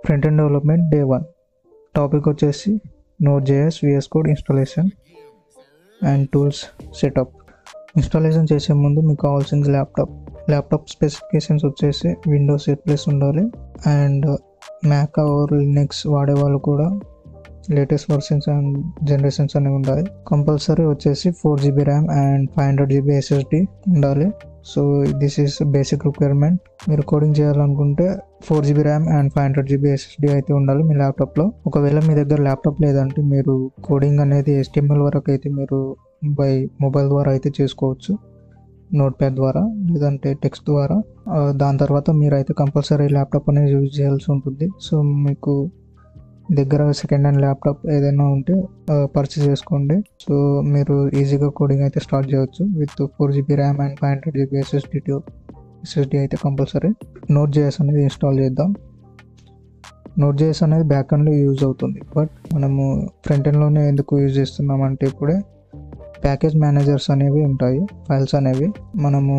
Front end development day 1 topic వచ్చేసి Node.js VS Code installation and tools setup. Installation చేసే ముందు మీకు కావాల్సింది ల్యాప్టాప్ స్పెసిఫికేషన్స్ వచ్చేసి విండోస్ 8+ ఉండాలి. అండ్ మ్యాక్ ఆర్ లినక్స్ వాడే వాళ్ళు కూడా లేటెస్ట్ వర్షన్స్ అండ్ జనరేషన్స్ అనేవి ఉండాలి. కంపల్సరీ వచ్చేసి 4GB RAM and 500GB SSD ఉండాలి. So this is basic requirement. మీరు కోడింగ్ చేయాలనుకుంటే 4GB RAM and 500GB SSD అయితే ఉండాలి మీ ల్యాప్టాప్లో. ఒకవేళ మీ దగ్గర ల్యాప్టాప్ లేదంటే మీరు కోడింగ్ అనేది HTML వరకు అయితే మీరు బై మొబైల్ ద్వారా అయితే చేసుకోవచ్చు, నోట్ ప్యాడ్ ద్వారా లేదంటే టెక్స్ట్ ద్వారా. దాని తర్వాత మీరు అయితే కంపల్సరీ ల్యాప్టాప్ అనేది యూజ్ చేయాల్సి ఉంటుంది. సో మీకు దగ్గర సెకండ్ హ్యాండ్ ల్యాప్టాప్ ఏదైనా ఉంటే పర్చేస్ చేసుకోండి. సో మీరు ఈజీగా కోడింగ్ అయితే స్టార్ట్ చేయవచ్చు with 4GB RAM and 500GB SSD అయితే కంపల్సరీ. Node.js అనేది ఇన్స్టాల్ చేద్దాం. Node.js అనేది బ్యాక్ ఎండ్లో యూజ్ అవుతుంది, బట్ మనము ఫ్రంట్ ఎండ్లోనే ఎందుకు యూజ్ చేస్తున్నామంటే ఇప్పుడే ప్యాకేజ్ మేనేజర్స్ అనేవి ఉంటాయి, ఫైల్స్ అనేవి. మనము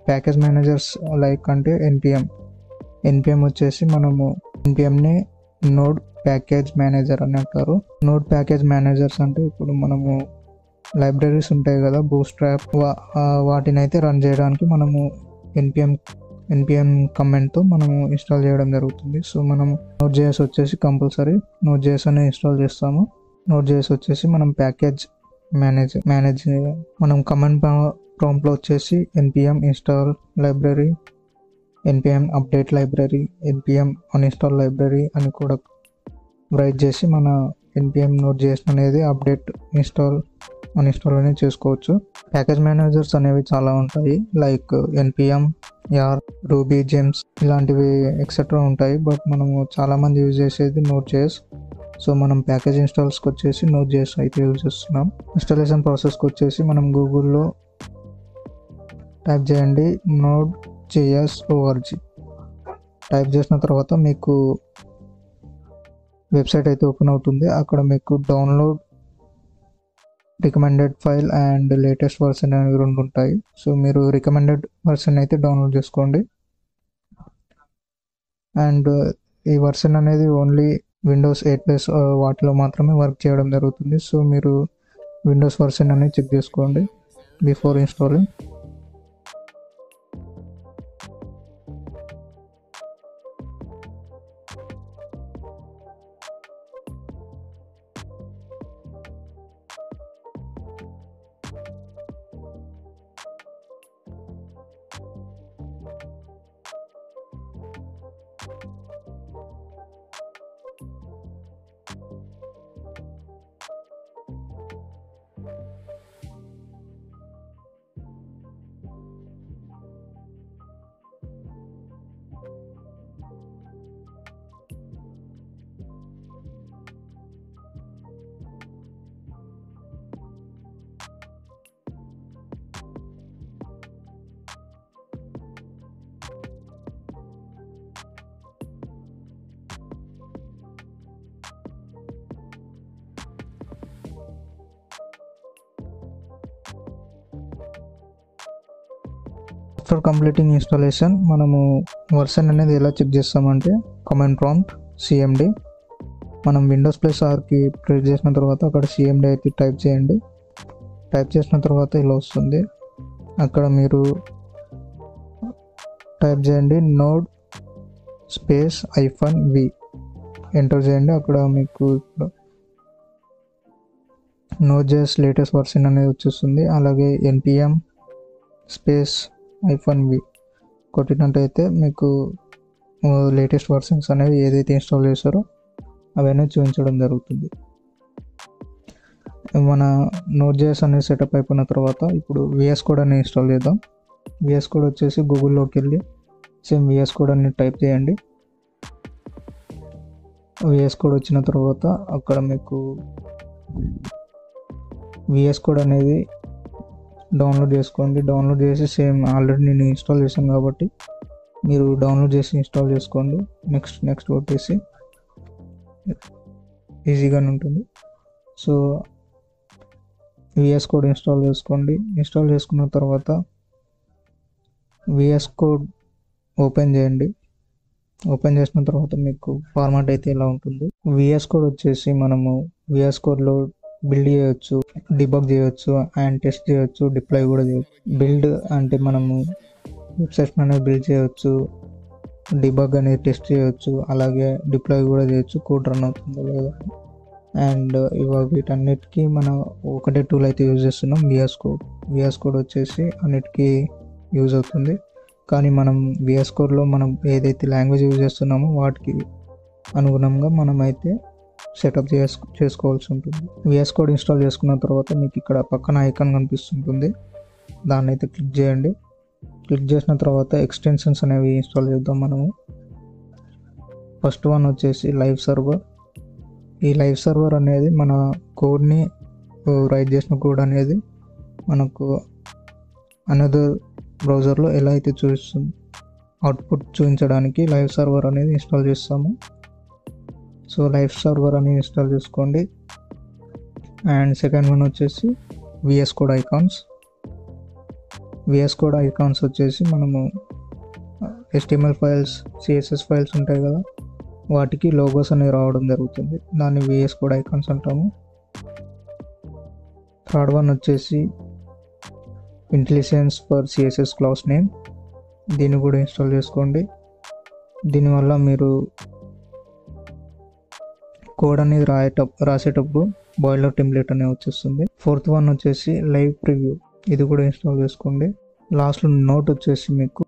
ప్యాకేజ్ మేనేజర్స్ లైక్ అంటే NPM వచ్చేసి మనము NPMని నోడ్ ప్యాకేజ్ మేనేజర్ అని అంటారు. నోడ్ ప్యాకేజ్ మేనేజర్స్ అంటే ఇప్పుడు మనము లైబ్రరీస్ ఉంటాయి కదా, బూట్స్ట్రాప్, వాటిని అయితే రన్ చేయడానికి మనము NPM కమాండ్తో మనము ఇన్స్టాల్ చేయడం జరుగుతుంది. సో మనము Node.js వచ్చేసి కంపల్సరీ Node.js అనేది ఇన్స్టాల్ చేస్తాము. Node.js వచ్చేసి మనం ప్యాకేజ్ మేనేజ్ మనం కమాండ్ ప్రాంప్ట్లో వచ్చేసి NPM install library, NPM update library, NPM uninstall library అని కూడా రైట్ చేసి మన NPM Node.js అనేది అప్డేట్ అన్ఇన్స్టాల్ అనేది చేసుకోవచ్చు. ప్యాకేజ్ మేనేజర్స్ అనేవి చాలా ఉంటాయి, లైక్ NPM, యార్, రూబీ జెమ్స్ ఇలాంటివి ఎక్సెట్రా ఉంటాయి. బట్ మనము చాలామంది యూజ్ చేసేది Node.js. సో మనం ప్యాకేజ్ ఇన్స్టాల్స్కి వచ్చేసి Node.js అయితే యూజ్ చేస్తున్నాం. ఇన్స్టాలేషన్ ప్రాసెస్కి వచ్చేసి మనం గూగుల్లో టైప్ చేయండి Node.js org. టైప్ చేసిన తర్వాత మీకు వెబ్సైట్ అయితే ఓపెన్ అవుతుంది. అక్కడ మీకు download recommended file and latest version అనేవి 2 ఉంటాయి. సో మీరు రికమెండెడ్ వర్షన్ అయితే డౌన్లోడ్ చేసుకోండి. అండ్ ఈ వర్షన్ అనేది ఓన్లీ విండోస్ 8+ వాటిలో మాత్రమే వర్క్ చేయడం జరుగుతుంది. సో మీరు విండోస్ వర్షన్ అనేది చెక్ చేసుకోండి before installing. After completing installation మనము వర్షన్ అనేది ఎలా చెక్ చేస్తామంటే కమాండ్ ప్రాంప్ట్ CMD. మనం విండోస్ +R ప్రెస్ చేసిన తర్వాత అక్కడ CMD అయితే టైప్ చేయండి. టైప్ చేసిన తర్వాత ఇలా వస్తుంది. అక్కడ మీరు టైప్ చేయండి node -v ఎంటర్ చేయండి. అక్కడ మీకు Node.js లేటెస్ట్ వర్షన్ అనేది వచ్చేస్తుంది. అలాగే NPM -v కొట్టినట్టయితే మీకు లేటెస్ట్ వర్షన్స్ అనేవి ఏదైతే ఇన్స్టాల్ చేస్తారో అవన్నీ చూపించడం జరుగుతుంది. మన Node.js అనేది సెటప్ అయిపోయిన తర్వాత ఇప్పుడు VS Code అని ఇన్స్టాల్ చేద్దాం. VS Code వచ్చేసి గూగుల్లోకి వెళ్ళి సేమ్ VS Code అని టైప్ చేయండి. VS Code వచ్చిన తర్వాత అక్కడ మీకు VS Code అనేది డౌన్లోడ్ చేసుకోండి. డౌన్లోడ్ చేసి సేమ్ ఆల్రెడీ నేను ఇన్స్టాల్ చేశాను కాబట్టి మీరు డౌన్లోడ్ చేసి ఇన్స్టాల్ చేసుకోండి. నెక్స్ట్ కొట్టేసి ఈజీగానే ఉంటుంది. సో VS Code ఇన్స్టాల్ చేసుకోండి. ఇన్స్టాల్ చేసుకున్న తర్వాత VS Code ఓపెన్ చేయండి. ఓపెన్ చేసిన తర్వాత మీకు ఫార్మాట్ అయితే ఇలా ఉంటుంది. విఎస్ కోడ్ వచ్చేసి మనము విఎస్ కోడ్లో బిల్డ్ చేయొచ్చు, డిబగ్ చేయొచ్చు అండ్ టెస్ట్ చేయొచ్చు, డిప్లాయ్ కూడా చేయొచ్చు. బిల్డ్ అంటే మనము వెబ్సైట్ అనేది బిల్డ్ చేయొచ్చు, డిబగ్ అనేది టెస్ట్ చేయొచ్చు, అలాగే డిప్లాయ్ కూడా చేయొచ్చు, కోడ్ రన్ అవుతుందో లేదా. అండ్ వీటన్నిటికీ మనం ఒకటే టూల్ అయితే యూజ్ చేస్తున్నాం, విఎస్ కోడ్ వచ్చేసి అన్నిటికీ యూజ్ అవుతుంది. కానీ మనం విఎస్ కోడ్లో మనం ఏదైతే లాంగ్వేజ్ యూజ్ చేస్తున్నామో వాటికి అనుగుణంగా మనం అయితే సెటప్ చేసుకోవాల్సి ఉంటుంది. విఎస్ కోడ్ ఇన్స్టాల్ చేసుకున్న తర్వాత మీకు ఇక్కడ పక్కన ఐకాన్ కనిపిస్తుంటుంది, దాన్ని అయితే క్లిక్ చేయండి. క్లిక్ చేసిన తర్వాత ఎక్స్టెన్షన్స్ అనేవి ఇన్స్టాల్ చేద్దాం మనము. ఫస్ట్ వన్ వచ్చేసి లైవ్ సర్వర్. ఈ లైవ్ సర్వర్ అనేది మన కోడ్ని రైట్ చేసిన కోడ్ అనేది మనకు అనదర్ బ్రౌజర్లో ఎలా అయితే చూపిస్తుంది అవుట్పుట్ చూపించడానికి లైవ్ సర్వర్ అనేది ఇన్స్టాల్ చేస్తాము. సో లైవ్ సర్వర్ అనేది ఇన్స్టాల్ చేసుకోండి. అండ్ సెకండ్ వన్ వచ్చేసి VS code icons. VS code icons వచ్చేసి మనము HTML ఫైల్స్, CSS ఫైల్స్ ఉంటాయి కదా, వాటికి లోగోస్ అనేవి రావడం జరుగుతుంది, దాన్ని విఎస్ కోడ్ ఐకాన్స్ అంటాము. థర్డ్ వన్ వచ్చేసి intelligence for CSS class name. దీన్ని కూడా ఇన్స్టాల్ చేసుకోండి. దీనివల్ల మీరు కోడ్ అనేది రాసేటప్పుడు బాయిలర్ టెంప్లెట్ అనేది వచ్చేస్తుంది. ఫోర్త్ వన్ వచ్చేసి లైవ్ ప్రివ్యూ. ఇది కూడా ఇన్స్టాల్ చేసుకోండి. లాస్ట్లో నోట్ వచ్చేసి మీకు